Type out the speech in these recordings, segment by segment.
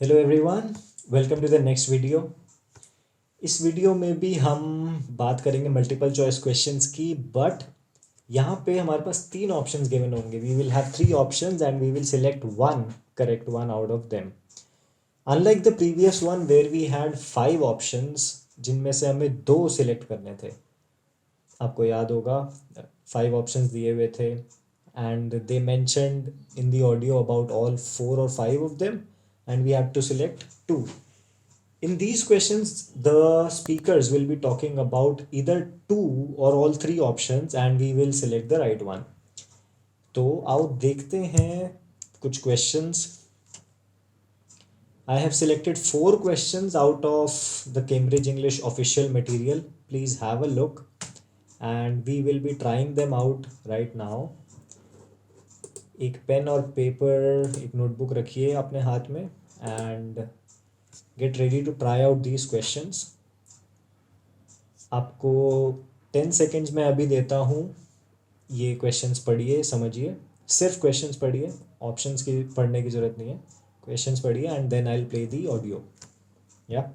Hello everyone, welcome to the next video. इस video में भी हम बात करेंगे मल्टीपल चॉइस क्वेश्चंस की, बट यहाँ पे हमारे पास तीन ऑप्शंस गिवन होंगे। We will have three options and we will select one correct one out of them. Unlike the previous one where we had five options, जिनमें से हमें दो सिलेक्ट करने थे। आपको याद होगा, फाइव ऑप्शंस दिए हुए थे and they mentioned in the audio about all four और five of them and we have to select two. In these questions, the speakers will be talking about either two or all three options and we will select the right one. तो आओ देखते हैं कुछ questions. I have selected four questions out of the Cambridge English official material. Please have a look and we will be trying them out right now. एक pen और paper, एक notebook रखिए अपने हाथ में and get ready to try out these questions. आपको 10 seconds में अभी देता हूँ। ये क्वेश्चंस पढ़िए, समझिए, सिर्फ क्वेश्चंस पढ़िए, ऑप्शंस की पढ़ने की ज़रूरत नहीं है। क्वेश्चंस पढ़िए and then I will play the audio. या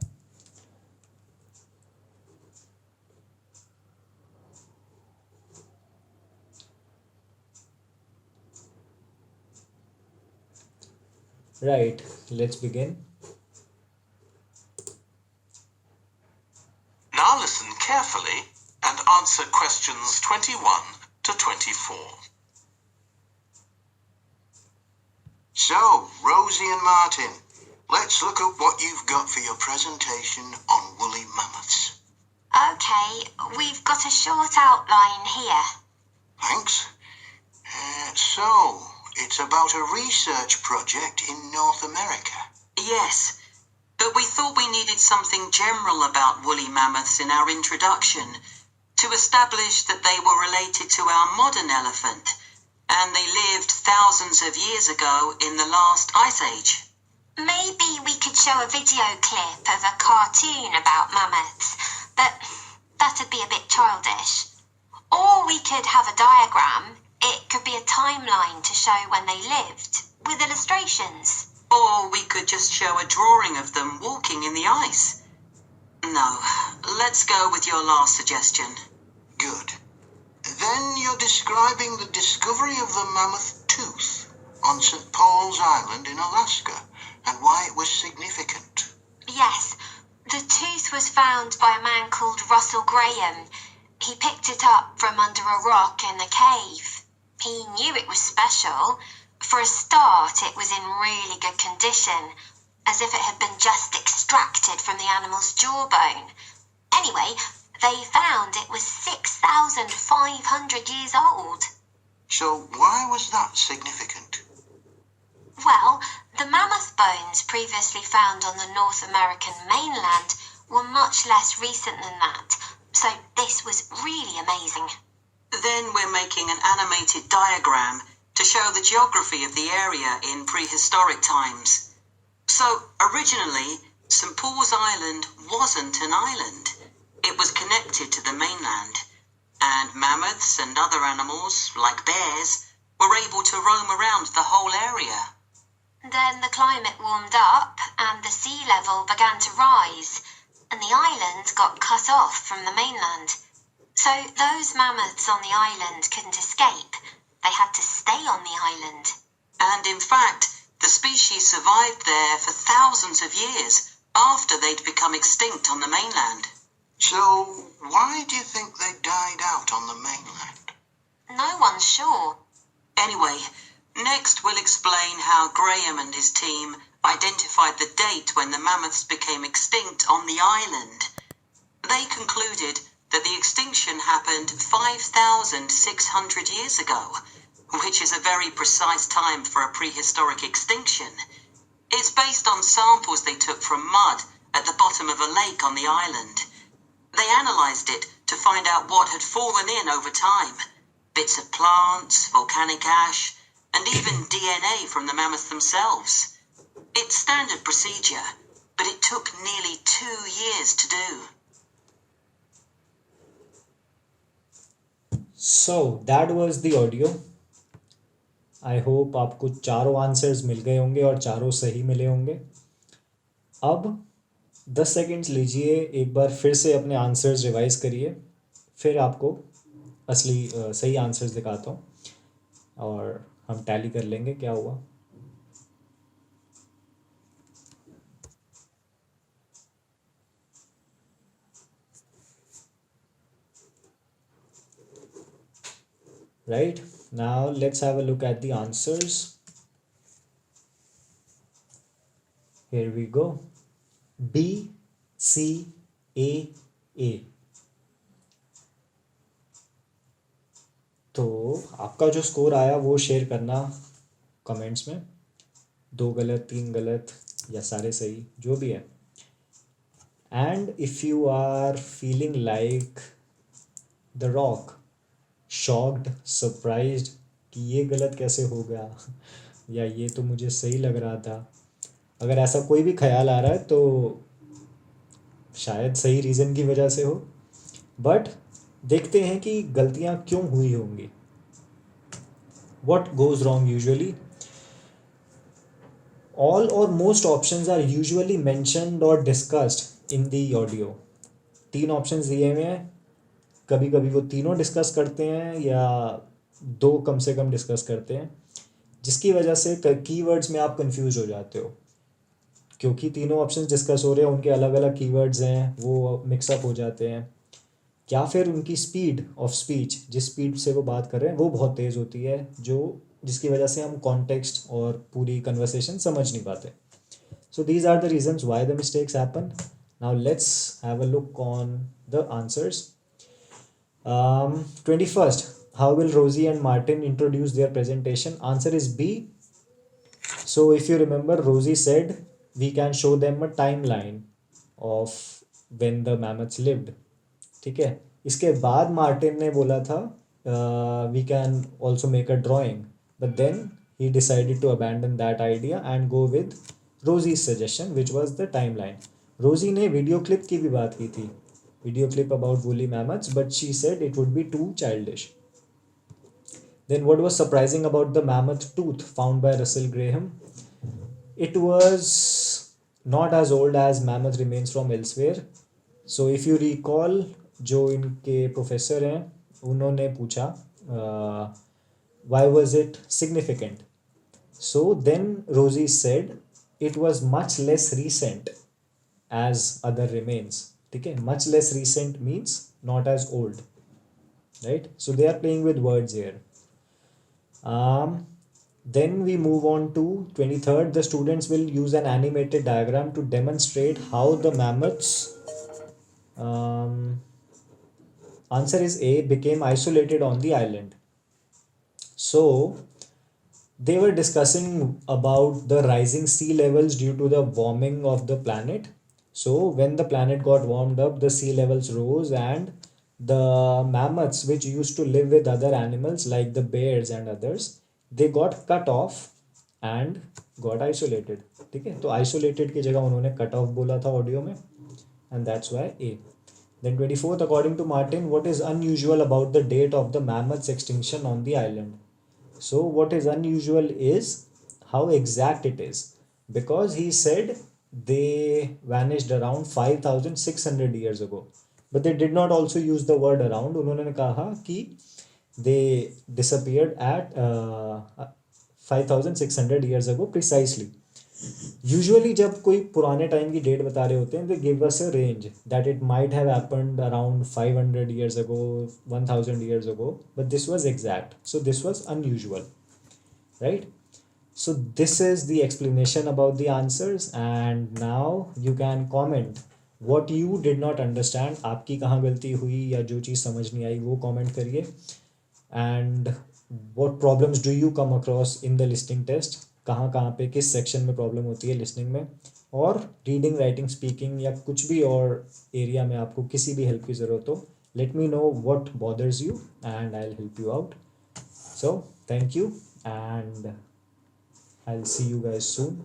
right, let's begin. Now listen carefully and answer questions 21 to 24. So, Rosie and Martin, let's look at what you've got for your presentation on woolly mammoths. Okay, we've got a short outline here. Thanks. So, it's about a research project in North America. Yes, but we thought we needed something general about woolly mammoths in our introduction to establish that they were related to our modern elephant and they lived thousands of years ago in the last ice age. Maybe we could show a video clip of a cartoon about mammoths, but that'd be a bit childish. Or we could have a diagram. It could be a timeline to show when they lived, with illustrations. Or we could just show a drawing of them walking in the ice. No, let's go with your last suggestion. Good. Then you're describing the discovery of the mammoth tooth on St. Paul's Island in Alaska and why it was significant. Yes, the tooth was found by a man called Russell Graham. He picked it up from under a rock in a cave. He knew it was special. For a start, it was in really good condition, as if it had been just extracted from the animal's jawbone. Anyway, they found it was 6,500 years old. So why was that significant? Well, the mammoth bones previously found on the North American mainland were much less recent than that, so this was really amazing. Then we're making an animated diagram to show the geography of the area in prehistoric times. So, originally, St. Paul's Island wasn't an island. It was connected to the mainland, and mammoths and other animals, like bears, were able to roam around the whole area. Then the climate warmed up and the sea level began to rise, and the island got cut off from the mainland. So those mammoths on the island couldn't escape. They had to stay on the island. And in fact, the species survived there for thousands of years after they'd become extinct on the mainland. So why do you think they died out on the mainland? No one's sure. Anyway, next we'll explain how Graham and his team identified the date when the mammoths became extinct on the island. They concluded that the extinction happened 5,600 years ago, which is a very precise time for a prehistoric extinction. It's based on samples they took from mud at the bottom of a lake on the island. They analysed it to find out what had fallen in over time. Bits of plants, volcanic ash, and even DNA from the mammoths themselves. It's standard procedure, but it took nearly 2 years to do. So that was the audio. I hope आपको चारों answers मिल गए होंगे और चारों सही मिले होंगे। अब 10 सेकेंड्स लीजिए, एक बार फिर से अपने आंसर्स रिवाइज करिए, फिर आपको असली सही आंसर्स दिखाता हूँ और हम टैली कर लेंगे क्या हुआ. Right, now let's have a look at the answers. Here we go. B, C, A, A. तो आपका जो स्कोर आया वो शेयर करना कमेंट्स में, 2 गलत 3 गलत या सारे सही जो भी है. And if you are feeling like the rock, shocked, surprised कि ये गलत कैसे हो गया या ये तो मुझे सही लग रहा था, अगर ऐसा कोई भी ख्याल आ रहा है तो शायद सही रीज़न की वजह से हो. बट देखते हैं कि गलतियाँ क्यों हुई होंगी. What goes wrong usually? All or most options are usually mentioned or discussed in the audio. 3 options दिए हुए हैं, कभी कभी वो तीनों डिस्कस करते हैं या 2 कम से कम डिस्कस करते हैं, जिसकी वजह से कीवर्ड्स में आप कंफ्यूज हो जाते हो, क्योंकि तीनों ऑप्शंस डिस्कस हो रहे हैं, उनके अलग अलग कीवर्ड्स हैं, वो मिक्सअप हो जाते हैं. या फिर उनकी स्पीड ऑफ स्पीच, जिस स्पीड से वो बात कर रहे हैं वो बहुत तेज़ होती है, जिसकी वजह से हम कॉन्टेक्स्ट और पूरी कन्वर्सेशन समझ नहीं पाते. So these are the reasons why the mistakes happen. Now let's have a look on the answers. 21st, how will Rosie and Martin introduce their presentation? Answer is B. So if you remember, Rosie said we can show them a timeline of when the mammoths lived. ठीक है. इसके बाद Martin ने बोला था we can also make a drawing, but then he decided to abandon that idea and go with Rosie suggestion which was the time line. Rosie ने video clip की भी बात की थी, video clip about woolly mammoths, but she said it would be too childish. Then what was surprising about the mammoth tooth found by Russell Graham? It was not as old as mammoth remains from elsewhere. So if you recall, जो इनके professor हैं उन्होंने पूछा why was it significant? So then Rosie said it was much less recent as other remains. ठीक है, much less recent means not as old, right? So they are playing with words here. Then we move on to 23rd. The students will use an animated diagram to demonstrate how the mammoths, answer is A, became isolated on the island. So they were discussing about the rising sea levels due to the warming of the planet. So when the planet got warmed up, the sea levels rose and the mammoths, which used to live with other animals like the bears and others, they got cut off and got isolated. ठीक है, तो isolated की जगह उन्होंने cut off बोला था audio में, and that's why A. Then 24th, according to Martin, what is unusual about the date of the mammoth's extinction on the island? So what is unusual is how exact it is, because he said they vanished around 5,600 years ago, but they did not also use the word around. उन्होंने कहा कि they disappeared at 5,600 years ago precisely. Usually जब कोई पुराने time की date बता रहे होते हैं, they give us a range that it might have happened around 500 years ago, 1000 years ago, but this was exact, so this was unusual, right? So this is the explanation about the answers, and now you can comment what you did not understand. आपकी कहाँ गलती हुई या जो चीज़ समझ नहीं आई वो comment करिए. And what problems do you come across in the listening test? कहाँ कहाँ पे किस सेक्शन में प्रॉब्लम होती है लिसनिंग में, और रीडिंग, राइटिंग, स्पीकिंग या कुछ भी और एरिया में आपको किसी भी हेल्प की ज़रूरत हो, let me know what bothers you and I will help you out. So thank you and I will see you guys soon.